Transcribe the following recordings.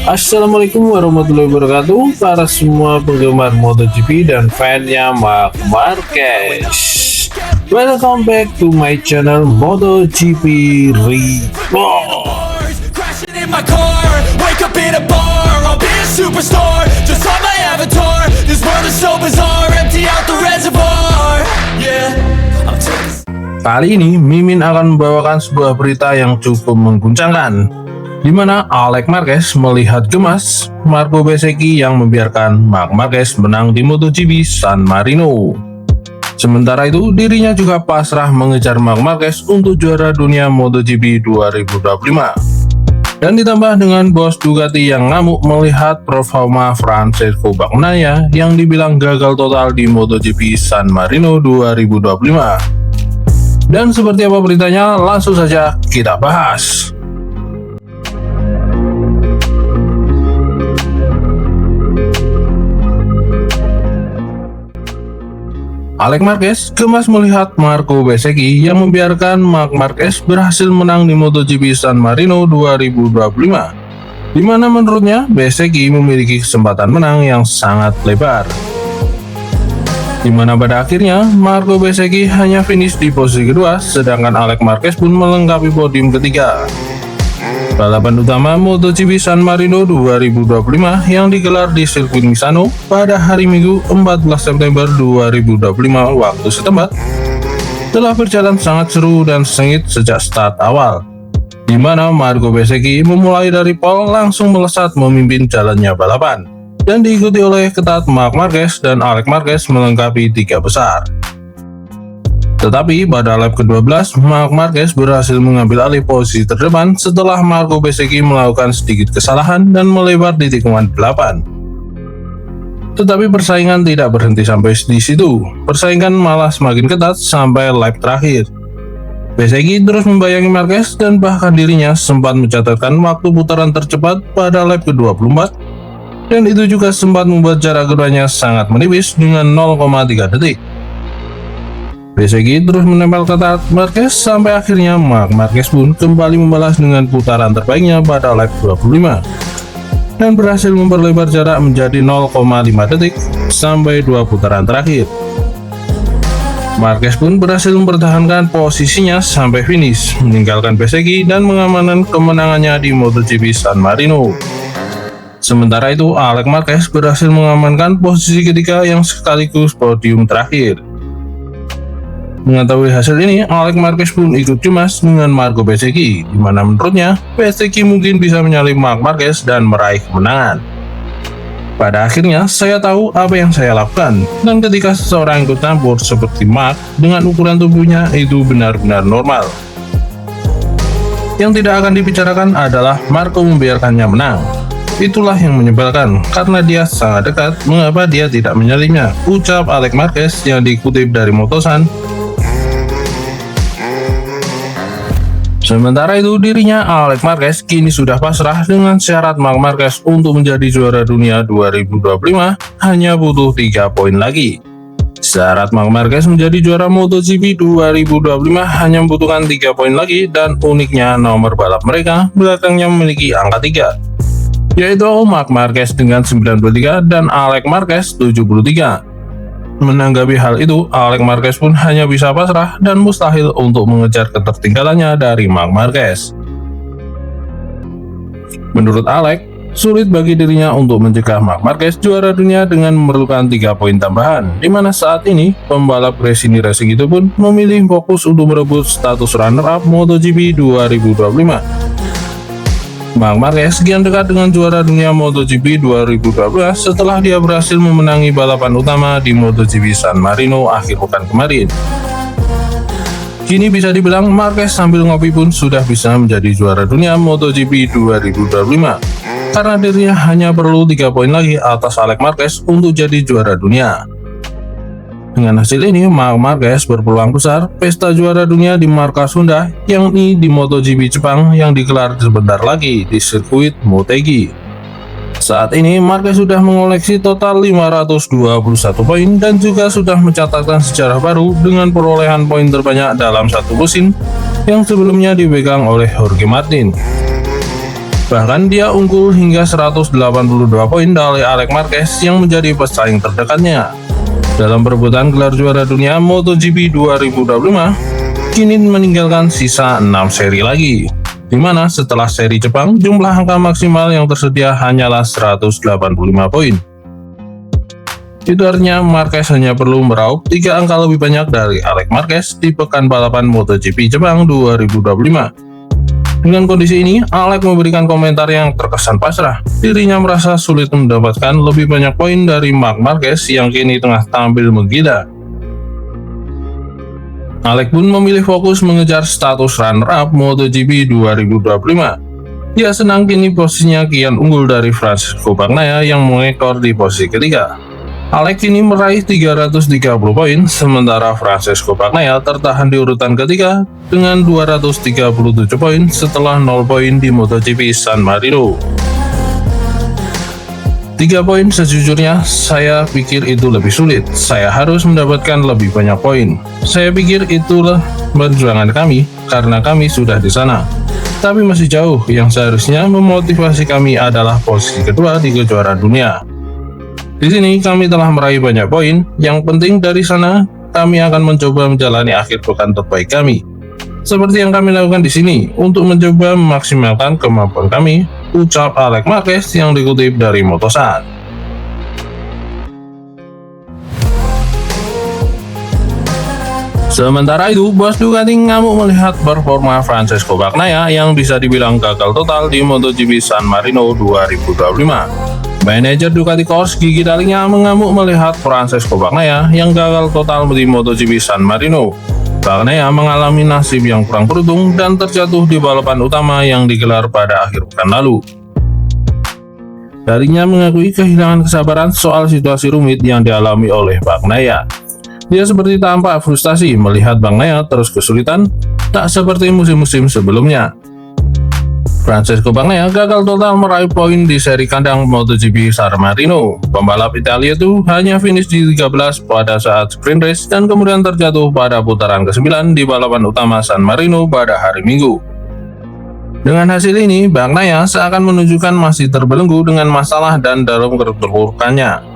Assalamualaikum warahmatullahi wabarakatuh para semua penggemar MotoGP dan fannya Marc Marquez. Welcome back to my channel MotoGP Report. Kali ini Mimin akan membawakan sebuah berita yang cukup mengguncangkan, di mana Alex Marquez melihat gemas Marco Bezzecchi yang membiarkan Marc Marquez menang di MotoGP San Marino. Sementara itu, dirinya juga pasrah mengejar Marc Marquez untuk juara dunia MotoGP 2025. Dan ditambah dengan bos Ducati yang ngamuk melihat performa Francesco Bagnaia yang dibilang gagal total di MotoGP San Marino 2025. Dan seperti apa beritanya, langsung saja kita bahas. Alex Marquez gemas melihat Marco Bezzecchi yang membiarkan Marc Marquez berhasil menang di MotoGP San Marino 2025, di mana menurutnya Bezzecchi memiliki kesempatan menang yang sangat lebar. Di mana pada akhirnya Marco Bezzecchi hanya finish di posisi kedua, sedangkan Alex Marquez pun melengkapi podium ketiga. Balapan utama MotoGP San Marino 2025 yang digelar di sirkuit Misano pada hari Minggu 14 September 2025 waktu setempat telah berjalan sangat seru dan sengit sejak start awal, di mana Marco Bezzecchi memulai dari pole langsung melesat memimpin jalannya balapan, dan diikuti oleh ketat Marc Marquez dan Alex Marquez melengkapi tiga besar. Tetapi pada lap ke-12, Marc Marquez berhasil mengambil alih posisi terdepan setelah Marco Bezzecchi melakukan sedikit kesalahan dan melebar di tikungan 8. Tetapi persaingan tidak berhenti sampai di situ, persaingan malah semakin ketat sampai lap terakhir. Bezzecchi terus membayangi Marquez dan bahkan dirinya sempat mencatatkan waktu putaran tercepat pada lap ke-24, dan itu juga sempat membuat jarak keduanya sangat menipis dengan 0,3 detik. Bezzecchi terus menempel ketat Marquez sampai akhirnya Marc Marquez pun kembali membalas dengan putaran terbaiknya pada lap 25 dan berhasil memperlebar jarak menjadi 0,5 detik sampai 2 putaran terakhir. Marquez pun berhasil mempertahankan posisinya sampai finish, meninggalkan Bezzecchi dan mengamankan kemenangannya di MotoGP San Marino. Sementara itu, Alex Marquez berhasil mengamankan posisi ketiga yang sekaligus podium terakhir. Mengetahui hasil ini, Alex Marquez pun ikut cemas dengan Marco Bezzecchi, di mana menurutnya Bezzecchi mungkin bisa menyalip Marc Marquez dan meraih kemenangan. Pada akhirnya, saya tahu apa yang saya lakukan, dan ketika seseorang ikut campur seperti Marc dengan ukuran tubuhnya itu benar-benar normal. Yang tidak akan dibicarakan adalah Marco membiarkannya menang. Itulah yang menyebalkan, karena dia sangat dekat, mengapa dia tidak menyalipnya, ucap Alex Marquez yang dikutip dari Motosan. Sementara itu, dirinya Alex Marquez kini sudah pasrah dengan syarat Marc Marquez untuk menjadi juara dunia 2025 hanya butuh 3 poin lagi. Syarat Marc Marquez menjadi juara MotoGP 2025 hanya membutuhkan 3 poin lagi, dan uniknya nomor balap mereka belakangnya memiliki angka 3. Yaitu Marc Marquez dengan 93 dan Alex Marquez 73. Menanggapi hal itu, Alex Marquez pun hanya bisa pasrah dan mustahil untuk mengejar ketertinggalannya dari Marc Marquez. Menurut Alex, sulit bagi dirinya untuk mencegah Marc Marquez juara dunia dengan memerlukan 3 poin tambahan, di mana saat ini pembalap Gresini Racing itu pun memilih fokus untuk merebut status runner-up MotoGP 2025. Marc Marquez kian dekat dengan juara dunia MotoGP 2012 setelah dia berhasil memenangi balapan utama di MotoGP San Marino akhir pekan kemarin. Kini bisa dibilang Marquez sambil ngopi pun sudah bisa menjadi juara dunia MotoGP 2025, karena dirinya hanya perlu 3 poin lagi atas Alex Marquez untuk jadi juara dunia. Dengan hasil ini, Marc Marquez berpeluang besar pesta juara dunia di markas Honda, yakni di MotoGP Jepang yang digelar sebentar lagi di sirkuit Motegi. Saat ini, Marquez sudah mengoleksi total 521 poin dan juga sudah mencatatkan sejarah baru dengan perolehan poin terbanyak dalam satu musim yang sebelumnya dipegang oleh Jorge Martin. Bahkan dia unggul hingga 182 poin dari Alex Marquez yang menjadi pesaing terdekatnya. Dalam perebutan gelar juara dunia MotoGP 2025, kini meninggalkan sisa 6 seri lagi, di mana setelah seri Jepang, jumlah angka maksimal yang tersedia hanyalah 185 poin. Itu artinya Marquez hanya perlu meraup 3 angka lebih banyak dari Alex Marquez di pekan balapan MotoGP Jepang 2025. Dengan kondisi ini, Alex memberikan komentar yang terkesan pasrah. Dirinya merasa sulit mendapatkan lebih banyak poin dari Marc Marquez yang kini tengah tampil menggila. Alex pun memilih fokus mengejar status runner-up MotoGP 2025. Dia senang kini posisinya kian unggul dari Francesco Bagnaia yang mengekor di posisi ketiga. Alex kini meraih 330 poin, sementara Francesco Bagnaia tertahan di urutan ketiga dengan 237 poin setelah 0 poin di MotoGP San Marino. 3 poin sejujurnya, saya pikir itu lebih sulit. Saya harus mendapatkan lebih banyak poin. Saya pikir itulah perjuangan kami, karena kami sudah di sana. Tapi masih jauh, yang seharusnya memotivasi kami adalah posisi kedua di kejuaraan dunia. Di sini kami telah meraih banyak poin, yang penting dari sana kami akan mencoba menjalani akhir pekan terbaik kami. Seperti yang kami lakukan di sini, untuk mencoba memaksimalkan kemampuan kami, ucap Alex Marquez yang dikutip dari Motosan. Sementara itu, bos Ducati ngamuk melihat performa Francesco Bagnaia yang bisa dibilang gagal total di MotoGP San Marino 2025. Manajer Ducati Corse Gigi Dall'Igna mengamuk melihat Francesco Bagnaia yang gagal total di MotoGP San Marino. Bagnaia mengalami nasib yang kurang beruntung dan terjatuh di balapan utama yang digelar pada akhir pekan lalu. Dall'Igna mengakui kehilangan kesabaran soal situasi rumit yang dialami oleh Bagnaia. Dia seperti tampak frustasi melihat Bagnaia terus kesulitan, tak seperti musim-musim sebelumnya. Francesco Bagnaia gagal total meraih poin di seri kandang MotoGP San Marino. Pembalap Italia itu hanya finish di 13 pada saat sprint race dan kemudian terjatuh pada putaran ke-9 di balapan utama San Marino pada hari Minggu. Dengan hasil ini, Bagnaia seakan menunjukkan masih terbelenggu dengan masalah dan dalam keterpurukannya.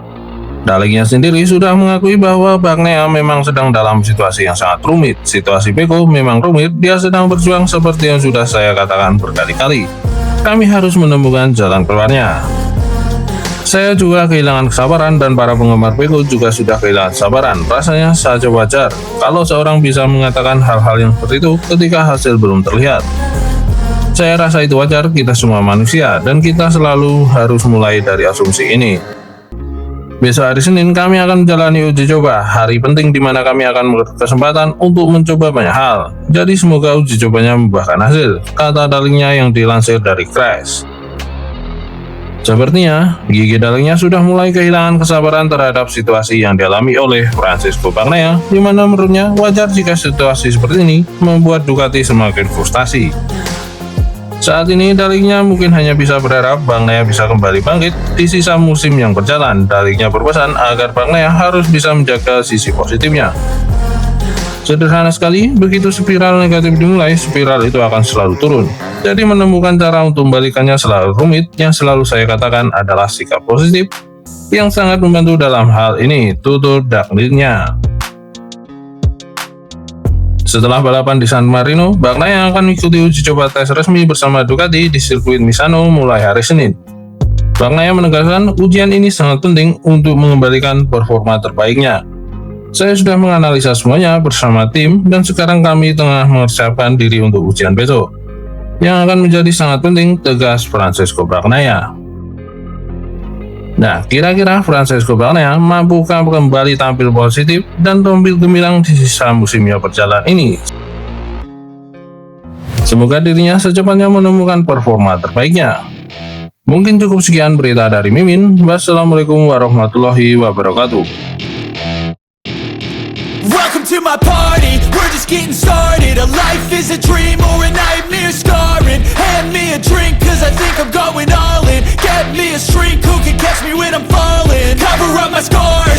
Dall'Igna sendiri sudah mengakui bahwa Bagnaia memang sedang dalam situasi yang sangat rumit. Situasi Pecco memang rumit, dia sedang berjuang seperti yang sudah saya katakan berkali-kali. Kami harus menemukan jalan keluarnya. Saya juga kehilangan kesabaran dan para penggemar Pecco juga sudah kehilangan kesabaran. Rasanya saja wajar kalau seorang bisa mengatakan hal-hal yang seperti itu ketika hasil belum terlihat. Saya rasa itu wajar, kita semua manusia, dan kita selalu harus mulai dari asumsi ini. Besok hari Senin kami akan menjalani uji coba, hari penting di mana kami akan berkesempatan untuk mencoba banyak hal. Jadi semoga uji cobanya membuahkan hasil, kata Dall'Igna yang dilansir dari Crash. Sepertinya, Gigi Dall'Igna sudah mulai kehilangan kesabaran terhadap situasi yang dialami oleh Francesco Bagnaia, di mana menurutnya wajar jika situasi seperti ini membuat Ducati semakin frustasi. Saat ini Dall'Igna mungkin hanya bisa berharap Bagnaia bisa kembali bangkit di sisa musim yang berjalan. Dall'Igna berpesan agar Bagnaia harus bisa menjaga sisi positifnya. Sederhana sekali, begitu spiral negatif dimulai, spiral itu akan selalu turun. Jadi menemukan cara untuk membalikannya selalu rumit. Yang selalu saya katakan adalah sikap positif yang sangat membantu dalam hal ini, tutur Dall'Igna. Setelah balapan di San Marino, Bagnaia akan mengikuti uji coba tes resmi bersama Ducati di sirkuit Misano mulai hari Senin. Bagnaia menegaskan ujian ini sangat penting untuk mengembalikan performa terbaiknya. Saya sudah menganalisa semuanya bersama tim dan sekarang kami tengah mempersiapkan diri untuk ujian besok, yang akan menjadi sangat penting, tegas Francesco Bagnaia. Nah, kira-kira Francesco Bagnaia mampukah kembali tampil positif dan tampil gemilang di sisa musimnya berjalan ini? Semoga dirinya secepatnya menemukan performa terbaiknya. Mungkin cukup sekian berita dari Mimin. Wassalamualaikum warahmatullahi wabarakatuh. Welcome to my party, we're just getting started. A life is a dream or a nightmare scarring. Hand me a drink cause I think I'm going all in. Get me a shrink who can catch me when I'm falling. Cover up my scars.